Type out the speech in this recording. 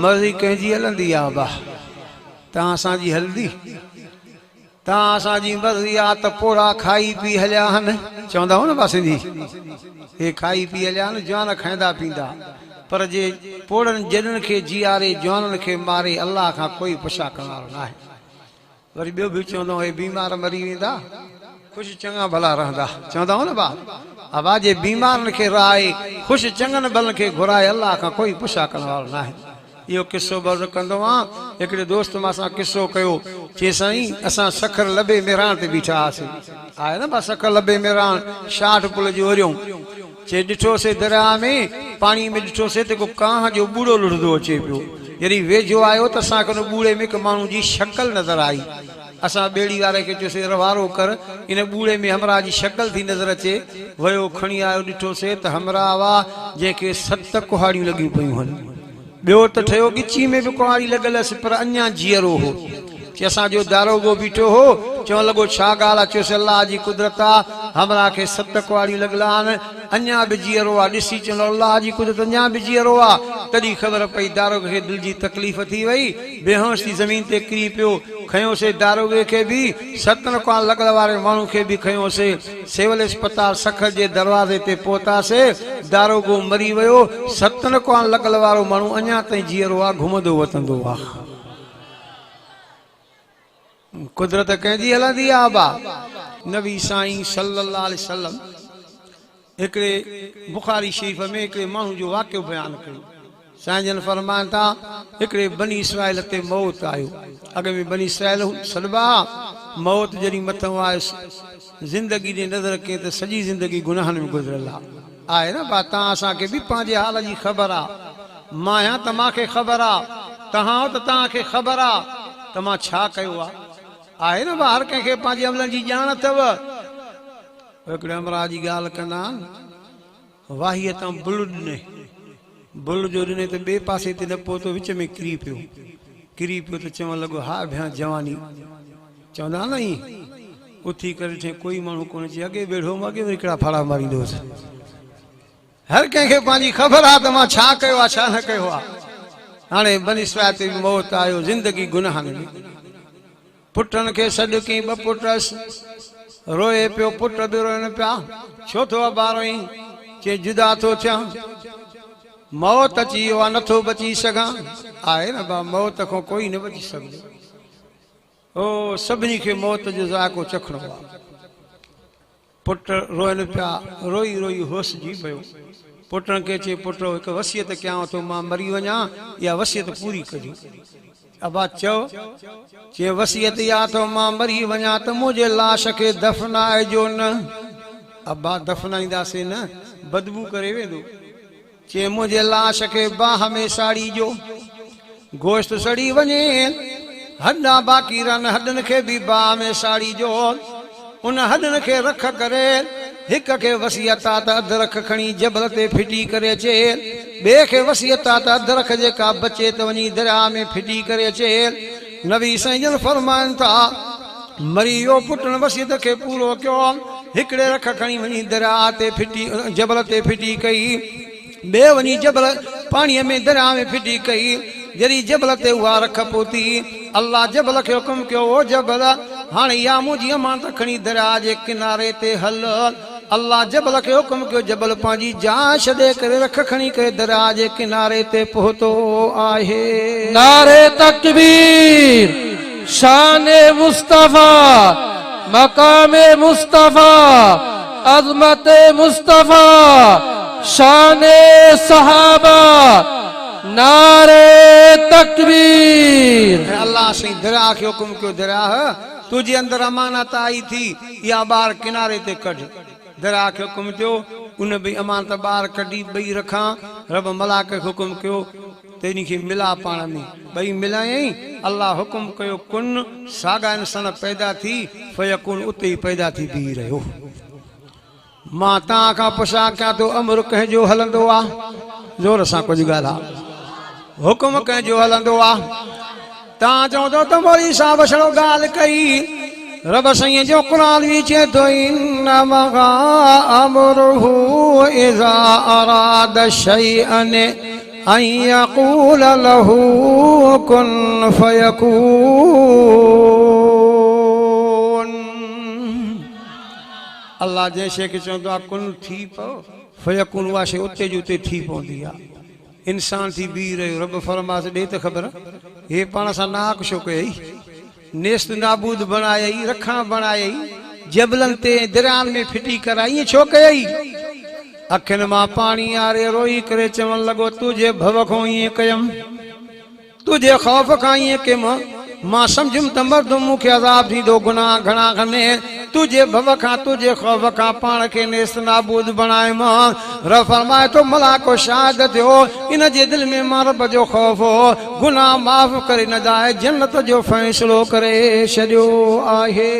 मर्ज़ी कंहिंजी हलंदी आहे बा तव्हां असांजी हलंदी तव्हां असांजी मर्ज़ी आहे त पोड़ा खाई पी हलिया आहिनि चवंदा हो न बा सिंधी हे खाई पी हलिया आहिनि जवान खाईंदा पींदा पर जे पोड़नि जॾनि खे जीआरे जवाननि खे मारे अल्लाह खां कोई पुछा करण वारो न आहे वरी ॿियो बि चवंदो हे बीमार मरी वेंदा ख़ुशि चङा भला रहंदा चवंदा हो न बा अबा जे बीमारनि खे राहे ख़ुशि चङनि भलनि खे घुराए अल्लाह खां कोई पुछा करण वारो न आहे इहो किस्सो बर्ज़ कंदो आहियां हिकिड़े दोस्त मां सां किस्सो कयो चए साईं असां सखर लबे मेरान ते बीठा हुआसीं आहे न बा सखर लबे मेरान 60 पुल जो वरियूं चे ॾिठोसीं दरिया में पाणी में ॾिठोसीं त को कांह जो बूढ़ो लुढ़ंदो अचे पियो जॾहिं वेझो आयो त असांखे उन बूढ़े में हिकु माण्हू जी शक्ल नज़र आई असां ॿेड़ी वारे खे चयोसीं रवारो कर इन बूढ़े में हमरा जी शक्ल थी नज़र अचे वियो खणी आयो ॾिठोसीं त हमरा हुआ जंहिंखे 7 कुहाड़ियूं लॻियूं पियूं आहिनि ॿियो त ठहियो गिची में बि कुहाड़ी लॻल हुअसि पर अञा जीअरो हो कि असांजो दारोगो बीठो हो चवणु लॻो छा ॻाल्हि आहे चयोसि अल्लाह जी कुदरत आहे हमरा खे 7 कुहाड़ियूं लॻल आहिनि अञा बि जीअरो आहे ॾिसी चवंदो अल्लाह जी कुदरत अञा बि जीअरो आहे तॾहिं ख़बर पई दारोगे खे दिलि जी तकलीफ़ थी वई बेहोश थी ज़मीन ते किरी पियो खयोसीं दारोगे खे बि 7 कुहाड़ लॻल वारे माण्हू खे बि खयोसीं सिविल अस्पताल सखर जे दरवाज़े ते पहुतासीं दारोगो मरी वियो 7 कुहाड़ लॻल वारो माण्हू अञा ताईं जीअरो आहे घुमंदो वतंदो आहे कुदरत कंहिंजी हलंदी आहे बा नबी साईं सल्लल्लाहु अलैहि वसल्लम हिकिड़े बुखारी शरीफ़ में हिकिड़े माण्हू जो वाक़ियो बयानु कयो साईं जन फरमाइनि था हिकिड़े बनी इसराइल ते मौत आयो अॻ में बनी इसराइल सॾिबा मौत जॾहिं मथां आयुसि ज़िंदगी ॾे नज़र कई त सॼी ज़िंदगी गुनाहनि में गुज़िरियल आहे न बा तव्हां असांखे बि पंहिंजे हाल जी ख़बर आहे मां आहियां त मूंखे ख़बर आहे तव्हां त तव्हांखे ख़बर आहे त मां छा कयो आहे न बा हर कंहिंखे पंहिंजे अमलनि जी ॼाण अथव हिकिड़े अमरा जी ॻाल्हि कंदा आहिनि वाहीअ तां बुल ॾिने बुल जो ॾिने त ॿिए पासे ते न पहुतो विच में किरी पियो त चवणु लॻो हा भया जवानी चवंदा न ईअं उथी करे ठे कोई माण्हू कोन अचे अॻे वेठो अॻे वरी हिकिड़ा फाड़ा मारींदोसि हर कंहिंखे पंहिंजी ख़बर आहे त मां छा कयो आहे छा न कयो आहे हाणे बनी इसराइल ते मौत आयो ज़िंदगी गुनाहनि में पुटनि खे सॾु कई 2 पुट रोए पियो पुट बि रोइनि पिया छो थो ॿारो ई चए जुदा थो थियां मौत अची वियो आहे नथो बची सघां आहे न बा मौत खां कोई न बची सघंदो ओ सभिनी खे मौत जो ज़ाइक़ो चखणो आहे पुट रोइनि पिया रोई रोई होश जी पियो पुटनि खे चए पुट हिकु वसियत कयां थो मां मरी वञा इहा वसियत पूरी कजो अबा चओ चे वसियत या तो मां मरी वञा त मुंहिंजे लाश खे दफ़नाइजो न अबा दफ़नाईंदासीं न बदबू करे वेंदो चे मुंहिंजे लाश खे बाह में साड़ीजो गोश्त सड़ी वञे हॾा बाक़ी रहनि हॾनि खे बि बाह में साड़ीजो उन हॾनि खे रख करे हिक खे वसियत आहे त अदरक खणी जबल ते फिटी करे अचे ॿिए खे वसियत आहे त अदरक जेका बचे त वञी दरिया में फिटी करे अचे नबी साईं जन फरमाइनि था मरी वियो पुटनि वसियत खे पूरो कयो हिकिड़े रख खणी वञी दरिया ते फिटी जबल ते फिटी कई ॿिए वञी जबल पाणीअ में दरिया में फिटी कई जॾहिं जबल ते उहा रख पहुती अल्लाह जबल खे हुकुम कयो ओ जबल हाणे इहा मुंहिंजी अमानत खणी दरिया जे किनारे ते हल अल्लाह जबल खे हुकुम कयो जबल पंहिंजी जान छॾे करे रख खणी करे दरिया जे किनारे ते पहुतो आहे नारे तकबीर शान मुस्तफा मकाम मुस्तफा अजमत मुस्तफा शान सहाबा नारे तकबीर अल्लाह से दरिया के हुकुम कयो दरिया तुझे अंदर अमानत आई थी या बार किनारे ते कढ दरिया के हुकुम कयो उन भी अमानत बार कढी बई रखा रब मलाक के हुकुम कयो तेनी के मिला पाण में बई मिलायई अल्लाह हुकुम कयो कुन सागा इंसान पैदा थी फयकुन उते ही पैदा थी बी रहो मां ता का पुछा क्या तो अमर कह जो हलंदो आ जोर सा कुछ गाला हुकुम कह जो हलंदो आ ता चो तो मोरी सा बसड़ो गाल कई रब सईं जो कुरान भी चे तो इन्नमा अमरुहु इज़ा अराद शैअन अन यक़ूल लहू कुन फयकून। अल्लाह जैसे कि चवंदो आहे कुन थी पओ फयकून, उहा शइ उते जी उते थी पवंदी आहे। इंसान थी बीह रहियो, रब फरमास ॾे त ख़बर हे पाण सां नाक छो कयई, नेस्त नाबूद बणायई, रखा बणायई, जबलनि ते दरियानि में फिटी कराई, ईअं छो कयई? अखियुनि मां पाणी आरे रोई करे चवण लॻो तुंहिंजे भव खां ईअं कयमि, तुंहिंजे ख़ौफ़ खां ईअं कयमि, मां सम्झुमि त मर्दुम मूंखे अज़ाब थींदो, गुनाह घणा घणे, तुंहिंजे भव खां तुंहिंजे ख़ौफ़ खां पाण खे नेस्त नाबूद बणाए मां। रब फरमाए थो मलाको शाहिद थियो, इन जे दिलि में मां रब जो ख़ौफ़ हो, गुनाह माफ़ करे न जाए, जन्नत जो फ़ैसिलो करे छॾियो आहे।